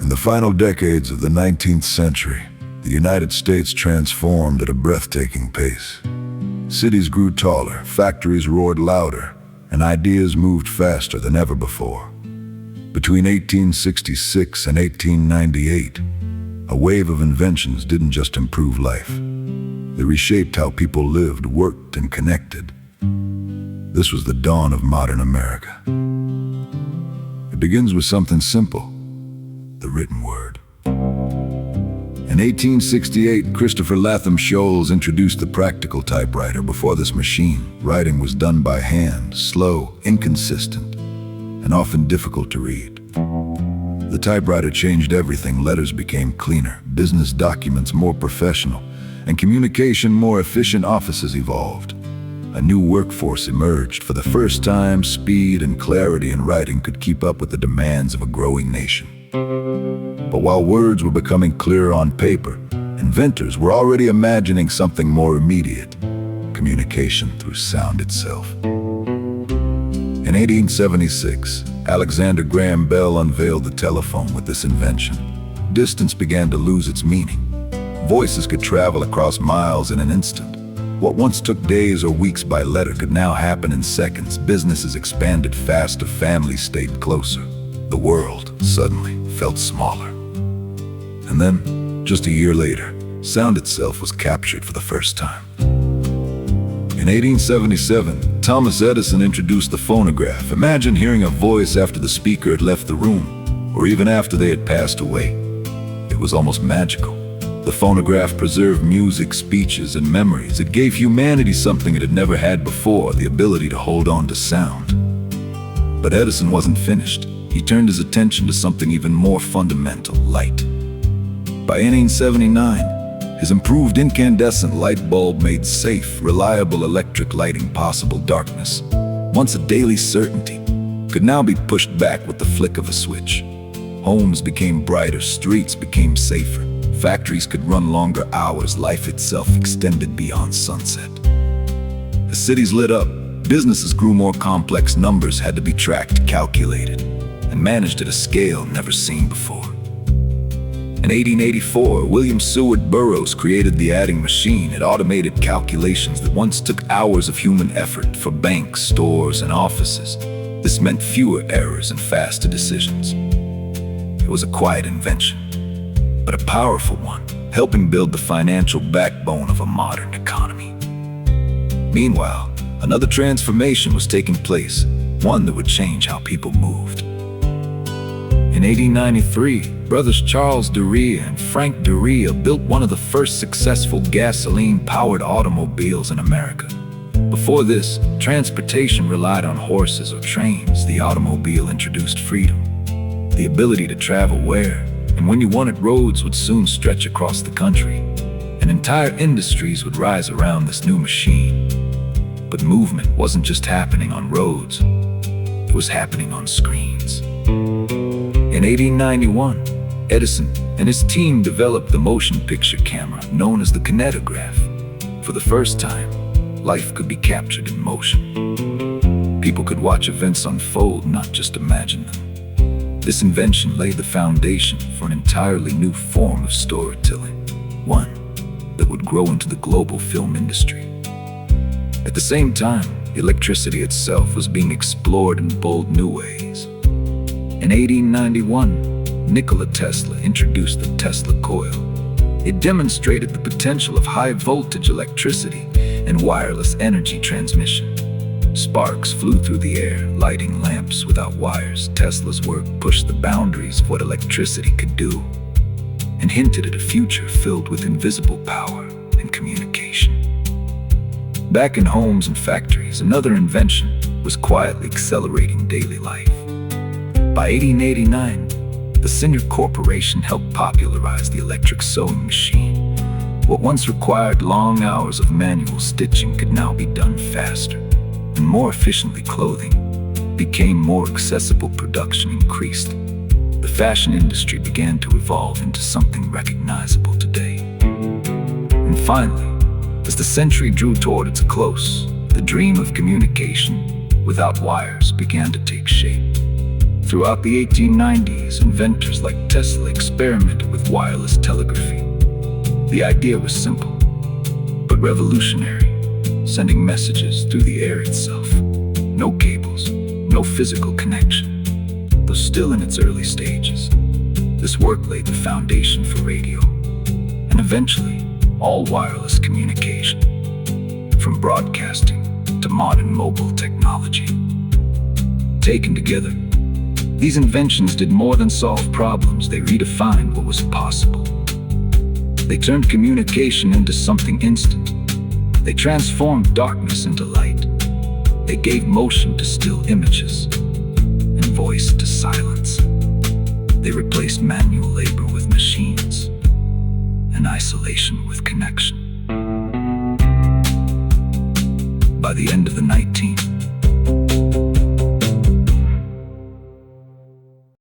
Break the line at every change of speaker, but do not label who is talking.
In the final decades of the 19th century, the United States transformed at a breathtaking pace. Cities grew taller, factories roared louder, and ideas moved faster than ever before. Between 1866 and 1898, a wave of inventions didn't just improve life. They reshaped how people lived, worked, and connected. This was the dawn of modern America. It begins with something simple: the written word. In 1868, Christopher Latham Sholes introduced the practical typewriter. Before this machine, writing was done by hand, slow, inconsistent, and often difficult to read. The typewriter changed everything. Letters became cleaner, business documents more professional, and communication more efficient. Offices evolved. A new workforce emerged. For the first time, speed and clarity in writing could keep up with the demands of a growing nation. But while words were becoming clearer on paper, inventors were already imagining something more immediate: communication through sound itself. In 1876, Alexander Graham Bell unveiled the telephone. With this invention, distance began to lose its meaning. Voices could travel across miles in an instant. What once took days or weeks by letter could now happen in seconds. Businesses expanded faster, families stayed closer. The world suddenly felt smaller. And then, just a year later, sound itself was captured for the first time. In 1877, Thomas Edison introduced the phonograph. Imagine hearing a voice after the speaker had left the room, or even after they had passed away. It was almost magical. The phonograph preserved music, speeches, and memories. It gave humanity something it had never had before: the ability to hold on to sound. But Edison wasn't finished. He turned his attention to something even more fundamental: light. By 1879, his improved incandescent light bulb made safe, reliable electric lighting possible. Darkness, once a daily certainty, could now be pushed back with the flick of a switch. Homes became brighter, streets became safer, factories could run longer hours, life itself extended beyond sunset. The cities lit up, businesses grew more complex, numbers had to be tracked, calculated, and managed at a scale never seen before. In 1884, William Seward Burroughs created the adding machine. It automated calculations that once took hours of human effort for banks, stores, and offices. This meant fewer errors and faster decisions. It was a quiet invention, but a powerful one, helping build the financial backbone of a modern economy. Meanwhile, another transformation was taking place, one that would change how people moved. In 1893, brothers Charles Duryea and Frank Duryea built one of the first successful gasoline-powered automobiles in America. Before this, transportation relied on horses or trains. The automobile introduced freedom, the ability to travel where and when you wanted. Roads would soon stretch across the country, and entire industries would rise around this new machine. But movement wasn't just happening on roads, it was happening on screens. In 1891, Edison and his team developed the motion picture camera known as the kinetograph. For the first time, life could be captured in motion. People could watch events unfold, not just imagine them. This invention laid the foundation for an entirely new form of storytelling, one that would grow into the global film industry. At the same time, electricity itself was being explored in bold new ways. In 1891, Nikola Tesla introduced the Tesla coil. It demonstrated the potential of high-voltage electricity and wireless energy transmission. Sparks flew through the air, lighting lamps without wires. Tesla's work pushed the boundaries of what electricity could do and hinted at a future filled with invisible power and communication. Back in homes and factories, another invention was quietly accelerating daily life. By 1889, the Singer Corporation helped popularize the electric sewing machine. What once required long hours of manual stitching could now be done faster and more efficiently. Clothing became more accessible, production increased. The fashion industry began to evolve into something recognizable today. And finally, as the century drew toward its close, the dream of communication without wires began to take shape.
Throughout the 1890s, inventors like Tesla experimented with wireless telegraphy. The idea was simple, but revolutionary, sending messages through the air itself. No cables, no physical connection. Though still in its early stages, this work laid the foundation for radio, and eventually, all wireless communication, from broadcasting to modern mobile technology. Taken together, these inventions did more than solve problems, they redefined what was possible. They turned communication into something instant. They transformed darkness into light. They gave motion to still images and voice to silence. They replaced manual labor with machines and isolation with connection. By the end of the 19th